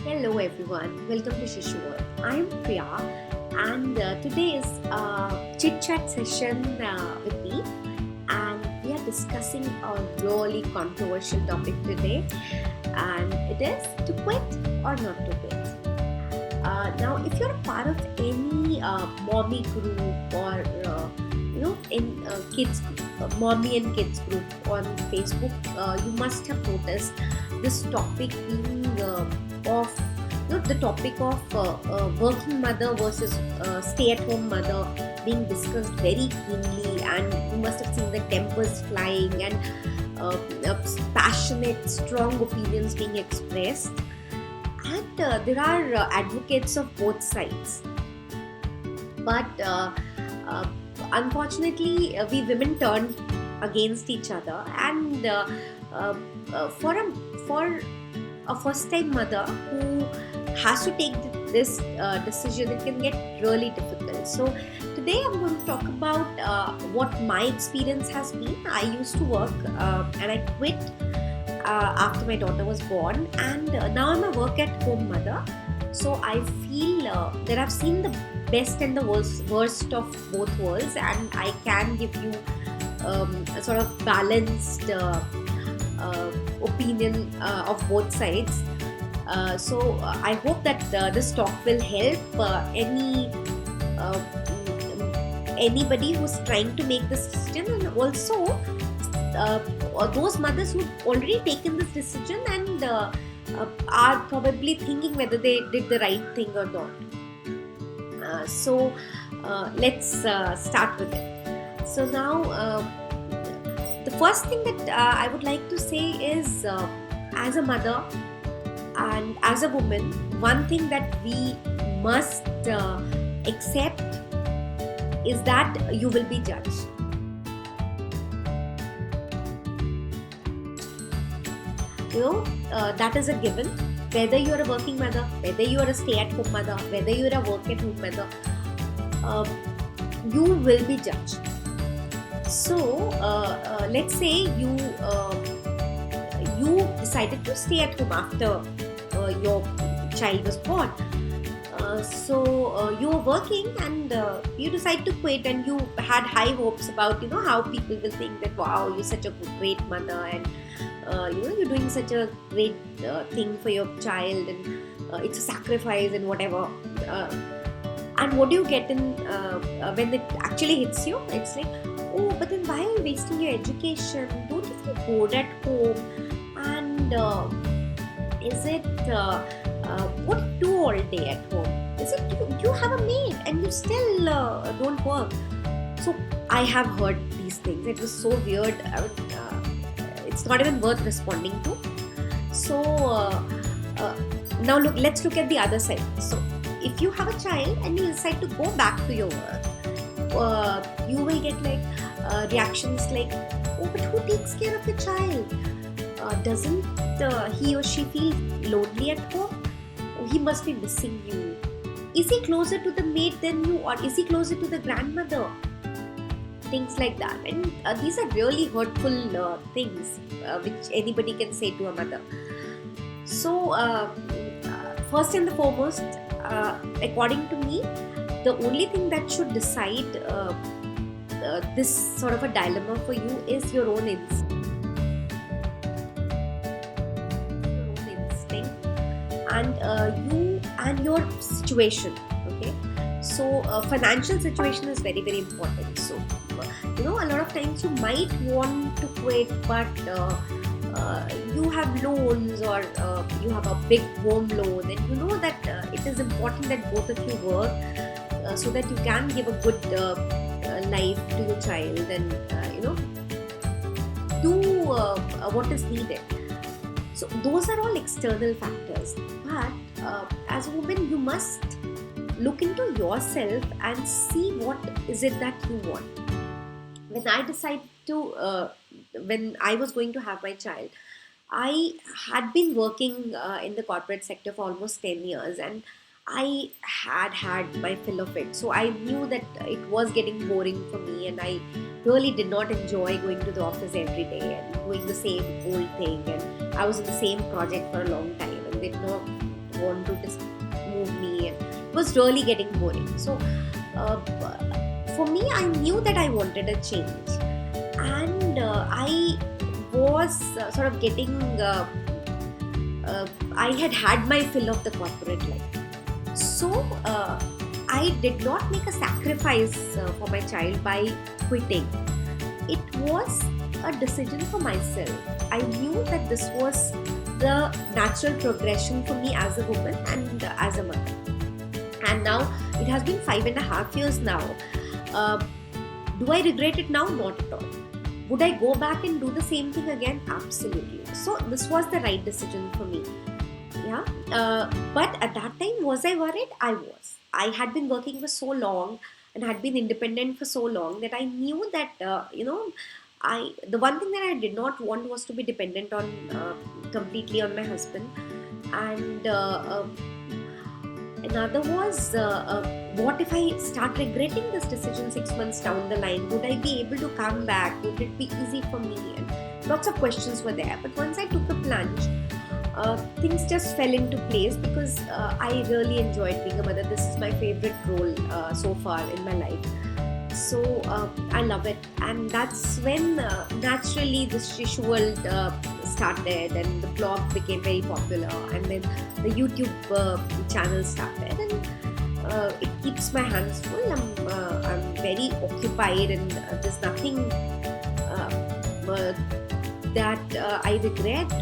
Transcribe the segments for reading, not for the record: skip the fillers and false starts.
Hello everyone, welcome to Shishu World. I am Priya and today is a chit chat session with me, and we are discussing a really controversial topic today, and it is to quit or not to quit. Now, if you're a part of any mommy group or in kids mommy and kids group on Facebook, you must have noticed this topic being of the topic of working mother versus stay-at-home mother being discussed very keenly, and you must have seen the tempers flying and passionate, strong opinions being expressed. And there are advocates of both sides, but unfortunately, we women turn against each other, and uh, for a first-time mother who has to take this decision, it can get really difficult. So today I'm going to talk about what my experience has been. I used to work and I quit after my daughter was born, and now I'm a work-at-home mother. So I feel that I've seen the best and the worst of both worlds, and I can give you a sort of balanced uh, opinion of both sides. I hope that this talk will help anybody who's trying to make this decision, and also those mothers who've already taken this decision and are probably thinking whether they did the right thing or not. Let's start with it. So now, the first thing that I would like to say is, as a mother and as a woman, one thing that we must accept is that you will be judged. That is a given. Whether you are a working mother, whether you are a stay-at-home mother, whether you are a work-at-home mother, uh, you will be judged. So let's say you decided to stay at home after your child was born. You were working, and you decide to quit, and you had high hopes about how people will think that, wow, you're such a great mother, and you're doing such a great thing for your child, and it's a sacrifice and whatever. And what do you get in when it actually hits you? It's like, oh, but then why are you wasting your education? Don't you feel bored at home? And is it what do you do all day at home? Is it you have a maid and you still don't work? So I have heard these things. It was so weird. It's not even worth responding to. So now let's look at the other side. So if you have a child and you decide to go back to your work, you will get like reactions like, oh, but who takes care of the child? Doesn't he or she feel lonely at home? Oh, he must be missing you. Is he closer to the maid than you, or is he closer to the grandmother? Things like that. And these are really hurtful things which anybody can say to a mother. So first and the foremost, according to me, the only thing that should decide this sort of a dilemma for you is your own instinct, and you and your situation. Okay, so financial situation is very, very important. So a lot of times you might want to quit, but you have loans, or you have a big home loan, and you know that it is important that both of you work so that you can give a good life to your child, and do what is needed. So those are all external factors, but as a woman you must look into yourself and see what is it that you want. When I was going to have my child, I had been working in the corporate sector for almost 10 years, and I had my fill of it. So I knew that it was getting boring for me, and I really did not enjoy going to the office every day and doing the same old thing. And I was in the same project for a long time, and want to just move me, and it was really getting boring. So uh, for me, I knew that I wanted a change, and I was sort of getting I had my fill of the corporate life. So I did not make a sacrifice for my child by quitting. It was a decision for myself. I knew that this was the natural progression for me as a woman and as a mother. And now it has been 5.5 years now. uh, do I regret it now? Not at all. Would I go back and do the same thing again? Absolutely. So this was the right decision for me. Yeah. But at that time, was I worried? I was. I had been working for so long and had been independent for so long that I knew that I the one thing that I did not want was to be dependent on completely on my husband. And another was, what if I start regretting this decision 6 months down the line? Would I be able to come back? Would it be easy for me? And lots of questions were there. But once I took the plunge, things just fell into place because I really enjoyed being a mother. This is my favorite role so far in my life. So I love it, and that's when naturally the Shishu World started, and the blog became very popular, and then the YouTube channel started, and it keeps my hands full. I'm very occupied, and there's nothing that I regret.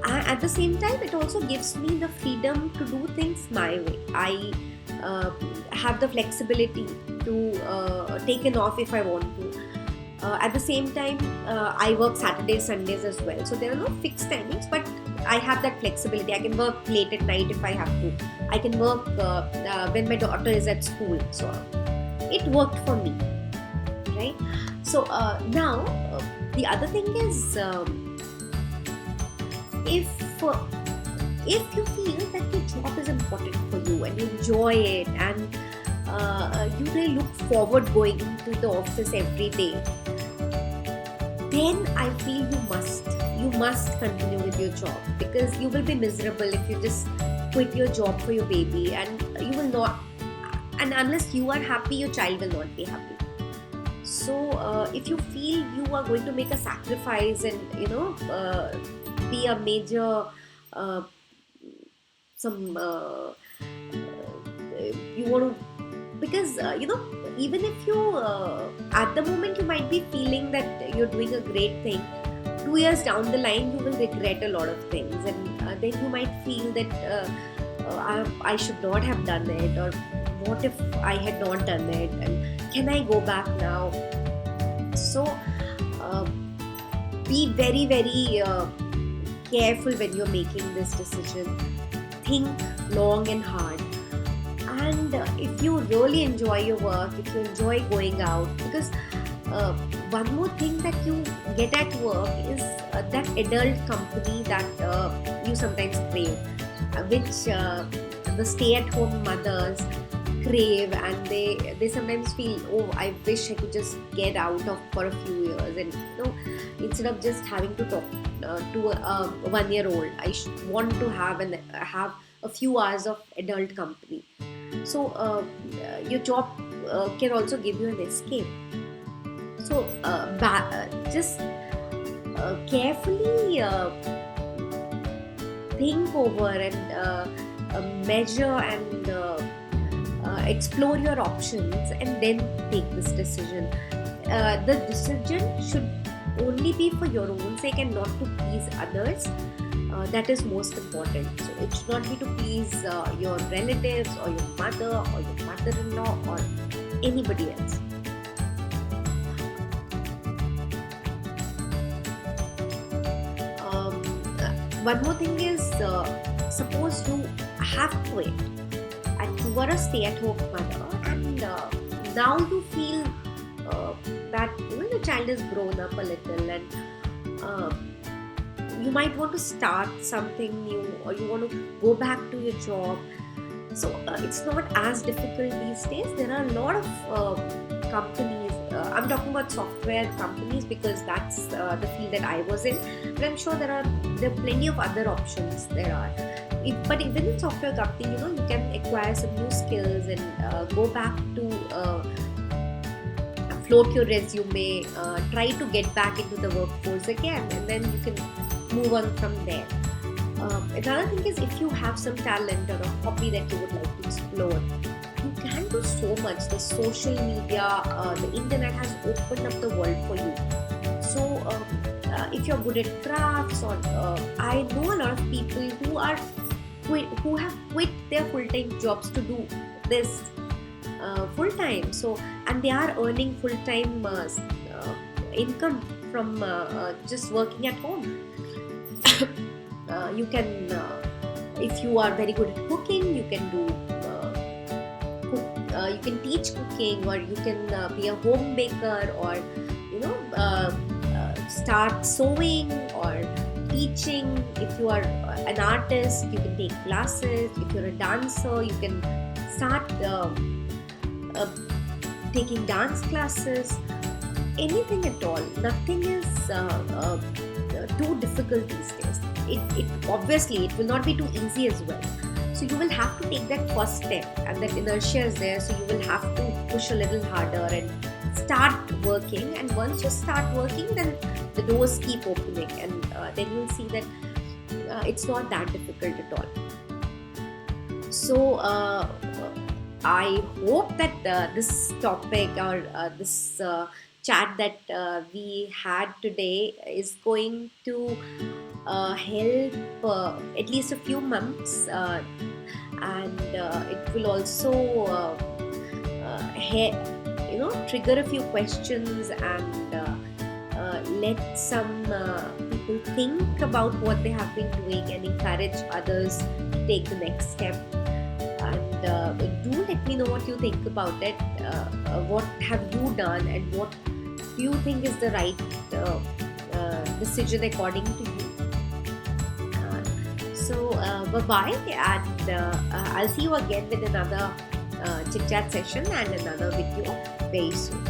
At the same time, it also gives me the freedom to do things my way. I have the flexibility to take an off if I want to. At the same time, I work Saturdays, Sundays as well. So there are no fixed timings, but I have that flexibility. I can work late at night if I have to. I can work when my daughter is at school. So it worked for me, right? So now the other thing is, if you feel that your job is important for you and you enjoy it, and you really look forward going to the office every day, then I feel you must continue with your job, because you will be miserable if you just quit your job for your baby, and you will not, and unless you are happy, your child will not be happy. So if you feel you are going to make a sacrifice and be a major some you want to, because even if you at the moment you might be feeling that you're doing a great thing, 2 years down the line you will regret a lot of things, and then you might feel that I should not have done it, or what if I had not done it, and can I go back now? So be very very careful when you're making this decision. Think long and hard. And if you really enjoy your work, if you enjoy going out, because one more thing that you get at work is that adult company that you sometimes crave, which the stay-at-home mothers crave, and they sometimes feel, oh, I wish I could just get out of for a few years, and instead of just having to talk to a 1-year-old, I want to have a few hours of adult company. So your job can also give you an escape. So just carefully think over and measure and explore your options, and then take this decision. The decision should only be for your own sake and not to please others. That is most important. So it should not be to please your relatives or your mother or your mother-in-law or anybody else. One more thing is, suppose you have quit and you were a stay-at-home mother, and now you feel that the child has grown up a little, and you might want to start something new, or you want to go back to your job. So it's not as difficult these days. There are a lot of companies, I'm talking about software companies because that's the field that I was in. But I'm sure there are plenty of other options there are. But even in software company, you can acquire some new skills and go back to float your resume, try to get back into the workforce again, and then you can move on from there. Another thing is, if you have some talent or a hobby that you would like to explore, you can do so much. The social media, the internet has opened up the world for you. So if you're good at crafts, or I know a lot of people who have quit their full-time jobs to do this full-time. So, and they are earning full-time income from just working at home. You can, if you are very good at cooking, you can do you can teach cooking, or you can be a home baker, or start sewing or teaching. If you are an artist, you can take classes. If you're a dancer, you can start taking dance classes. Anything at all. Nothing is too difficult these days. It obviously it will not be too easy as well. So you will have to take that first step, and that inertia is there. So you will have to push a little harder and start working. And once you start working, then the doors keep opening, and then you'll see that it's not that difficult at all. So I hope that this topic, or this chat that we had today is going to help at least a few months, and it will also trigger a few questions, and let some people think about what they have been doing, and encourage others to take the next step. And do let me know what you think about it. What have you done, and what do you think is the right decision according to you? So bye-bye, and I'll see you again with another chit-chat session and another video very soon.